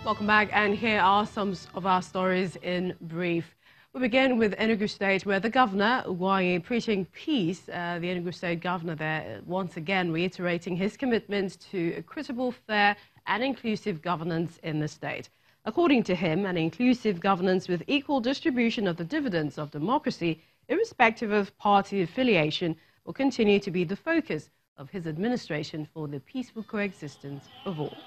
Welcome back, and here are some of our stories in brief. We begin with Enugu State, where the governor, Ugwuanyi, preaching peace. The Enugu State governor there once again reiterating his commitment to equitable, fair and inclusive governance in the state. According to him, an inclusive governance with equal distribution of the dividends of democracy, irrespective of party affiliation, will continue to be the focus of his administration for the peaceful coexistence of all.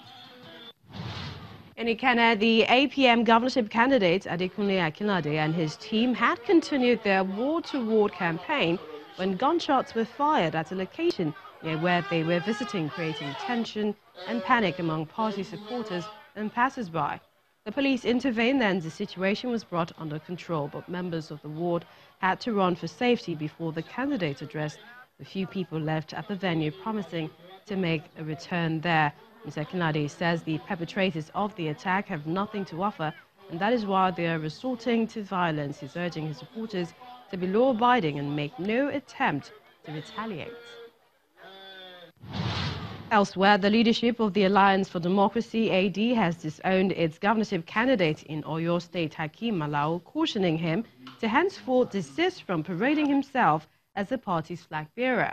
In Ikenne, the APM governorship candidate Adekunle Akinlade and his team had continued their ward-to-ward campaign when gunshots were fired at a location near where they were visiting, creating tension and panic among party supporters and passers-by. The police intervened and the situation was brought under control, but members of the ward had to run for safety before the candidate addressed the few people left at the venue, promising to make a return there. Mr. Akinlade says the perpetrators of the attack have nothing to offer, and that is why they are resorting to violence. He's urging his supporters to be law-abiding and make no attempt to retaliate. Elsewhere, the leadership of the Alliance for Democracy, AD, has disowned its governorship candidate in Oyo State, Hakeem Malao, cautioning him to henceforth desist from parading himself as the party's flag bearer.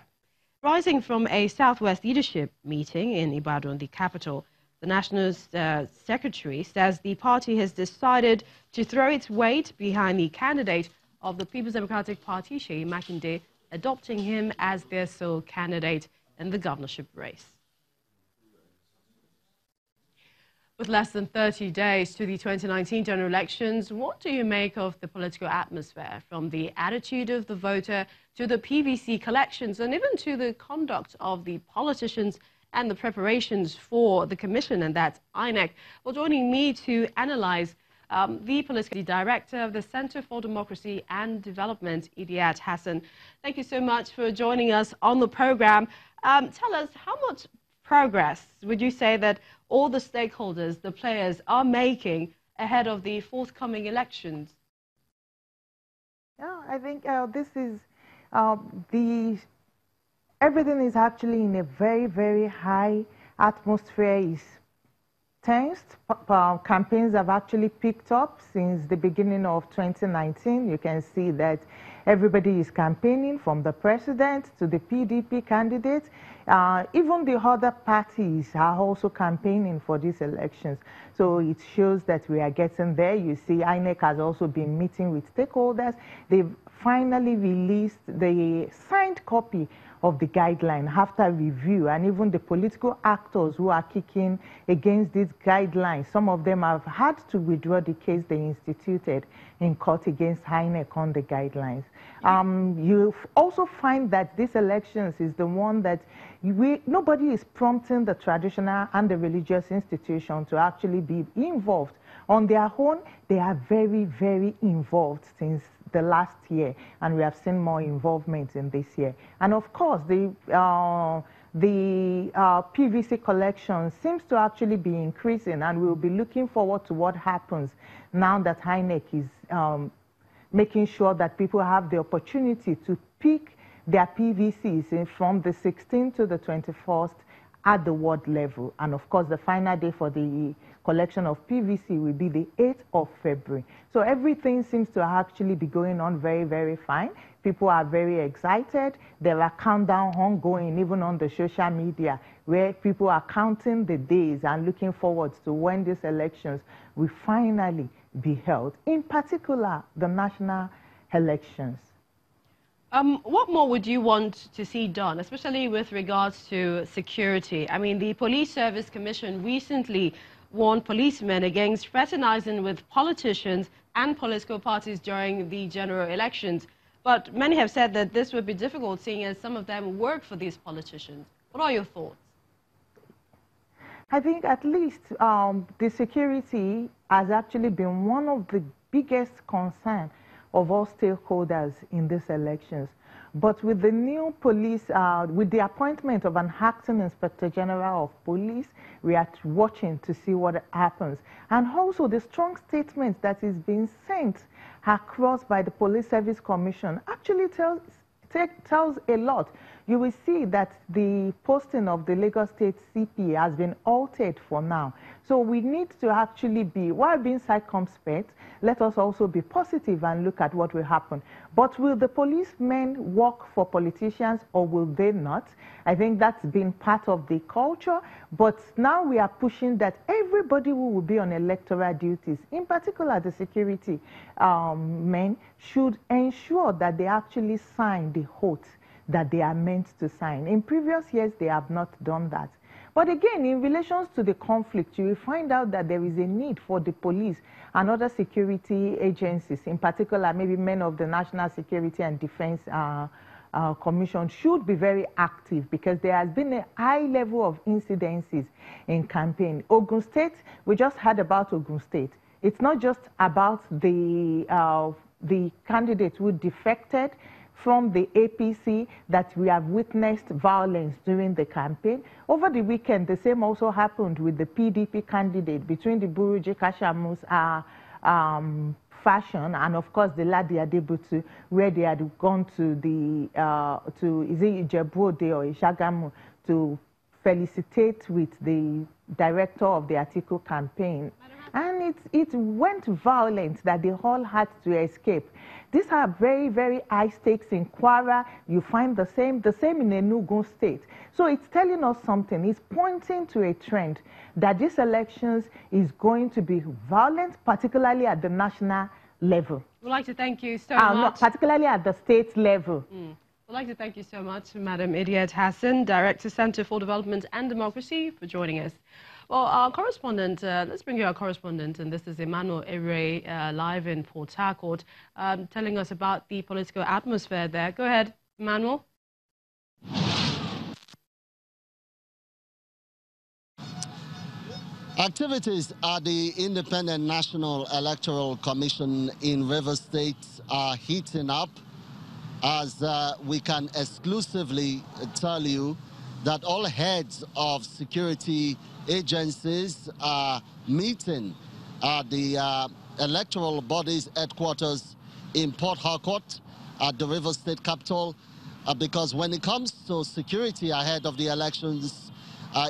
Rising from a Southwest leadership meeting in Ibadan, the capital, the National Secretary says the party has decided to throw its weight behind the candidate of the People's Democratic Party, Seyi Makinde, adopting him as their sole candidate in the governorship race. With less than 30 days to the 2019 general elections, what do you make of the political atmosphere, from the attitude of the voter to the PVC collections and even to the conduct of the politicians and the preparations for the commission, and that's INEC? Well, joining me to analyze the political director of the Center for Democracy and Development, Idiat Hassan. Thank you so much for joining us on the program. Tell us, how much progress would you say that all the stakeholders, the players, are making ahead of the forthcoming elections? Yeah, I think this is everything is actually in a very, very high atmosphere. Is tensed. Campaigns have actually picked up since the beginning of 2019. You can see that everybody is campaigning, from the president to the PDP candidate. Even the other parties are also campaigning for these elections. So it shows that we are getting there. You see, INEC has also been meeting with stakeholders. They've finally released the signed copy of the guideline after review, and even the political actors who are kicking against these guidelines, some of them have had to withdraw the case they instituted in court against INEC on the guidelines. You also find that these elections is the one that nobody is prompting the traditional and the religious institution to actually be involved. On their own, they are very, very involved since the last year, and we have seen more involvement in this year. And of course, the PVC collection seems to actually be increasing, and we'll be looking forward to what happens now that INEC is making sure that people have the opportunity to pick their PVCs from the 16th to the 21st at the ward level. And of course, the final day for the collection of PVC will be the 8th of February. So everything seems to actually be going on very, very fine. People are very excited. There are countdown ongoing, even on the social media, where people are counting the days and looking forward to when these elections will finally be held, in particular, the national elections. What more would you want to see done, especially with regards to security? I mean, the Police Service Commission recently warned policemen against fraternizing with politicians and political parties during the general elections. But many have said that this would be difficult, seeing as some of them work for these politicians. What are your thoughts? I think at least the security has actually been one of the biggest concerns of all stakeholders in these elections. But with the new police, with the appointment of an acting Inspector General of Police, we are watching to see what happens. And also the strong statement that is being sent across by the Police Service Commission actually tells a lot. you will see that the posting of the Lagos State CP has been altered for now. So we need to actually be, while being circumspect, let us also be positive and look at what will happen. But will the policemen work for politicians or will they not? I think that's been part of the culture. But now we are pushing that everybody who will be on electoral duties, in particular the security men, should ensure that they actually sign the oath that they are meant to sign. In previous years, they have not done that. But again, in relations to the conflict, you will find out that there is a need for the police and other security agencies, in particular, maybe men of the National Security and Defense Commission, should be very active because there has been a high level of incidences in campaign. Ogun State, we just heard about Ogun State. It's not just about the candidate who defected from the APC that we have witnessed violence during the campaign. Over the weekend, the same also happened with the PDP candidate between the Buruji Kashamu's fashion and, of course, the Ladi Adebutu, where they had gone to the, is it Ijebu-Ode or Ishagamu, to felicitate with the director of the Atiku campaign. And it went violent that they all had to escape. These are very, very high stakes in Kwara. You find the same in Enugu State. So it's telling us something. It's pointing to a trend that these elections is going to be violent, particularly at the national level. We'd like to thank you so much. Not particularly at the state level. We'd like to thank you so much, Madam Idiat Hassan, Director, Center for Development and Democracy, for joining us. Well, our correspondent, let's bring you our correspondent, and this is Emmanuel Ere, live in Port Harcourt, telling us about the political atmosphere there. Go ahead, Emmanuel. Activities at the Independent National Electoral Commission in Rivers State are heating up, as we can exclusively tell you that all heads of security agencies are meeting at the electoral body's headquarters in Port Harcourt at the Rivers State capital, because when it comes to security ahead of the elections,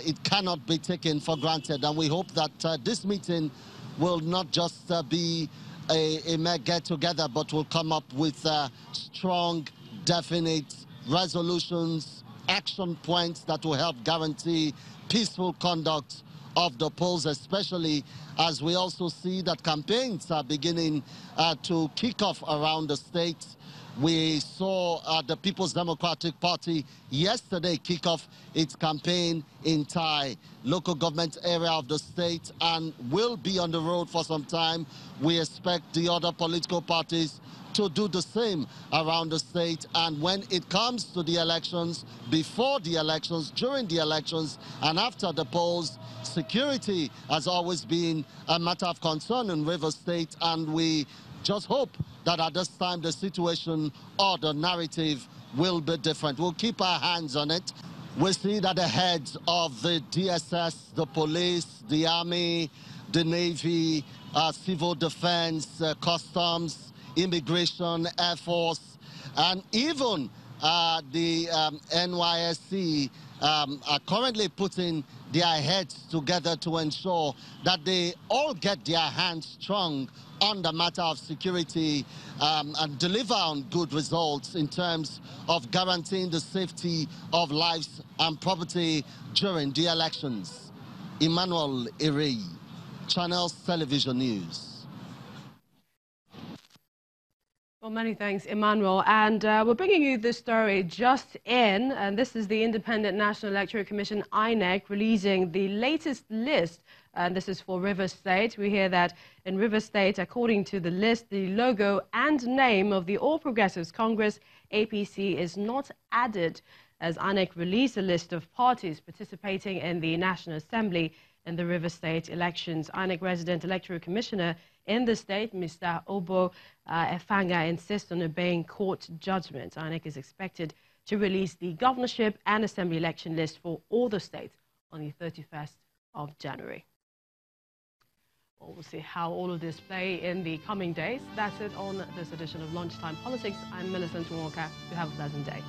it cannot be taken for granted. And we hope that this meeting will not just be a mere get-together, but will come up with strong, definite resolutions, action points that will help guarantee peaceful conduct of the polls, especially as we also see that campaigns are beginning to kick off around the state. We saw the People's Democratic Party yesterday kick off its campaign in Tai, local government area of the state, and will be on the road for some time. We expect the other political parties to do the same around the state. And when it comes to the elections, before the elections, during the elections, and after the polls, security has always been a matter of concern in Rivers State, and we just hope that at this time the situation or the narrative will be different. We'll keep our hands on it. We see that the heads of the DSS, the police, the army, the navy, civil defense, customs, immigration, Air Force, and even the NYSC are currently putting their heads together to ensure that they all get their hands strong on the matter of security and deliver on good results in terms of guaranteeing the safety of lives and property during the elections. Emmanuel Ere, Channels Television News. Well, many thanks, Emmanuel. And we're bringing you this story just in, and this is the Independent National Electoral Commission, INEC, releasing the latest list, and this is for Rivers State. We hear that in Rivers State, according to the list, the logo and name of the All Progressives Congress, APC, is not added, as INEC released a list of parties participating in the National Assembly in the Rivers State elections. INEC Resident Electoral Commissioner in the state, Mr. Obo Efanga, insists on obeying court judgment. INEC is expected to release the governorship and assembly election list for all the states on the 31st of January. Well, we'll see how all of this play in the coming days. That's it on this edition of Lunchtime Politics. I'm Millicent Walker. You have a pleasant day.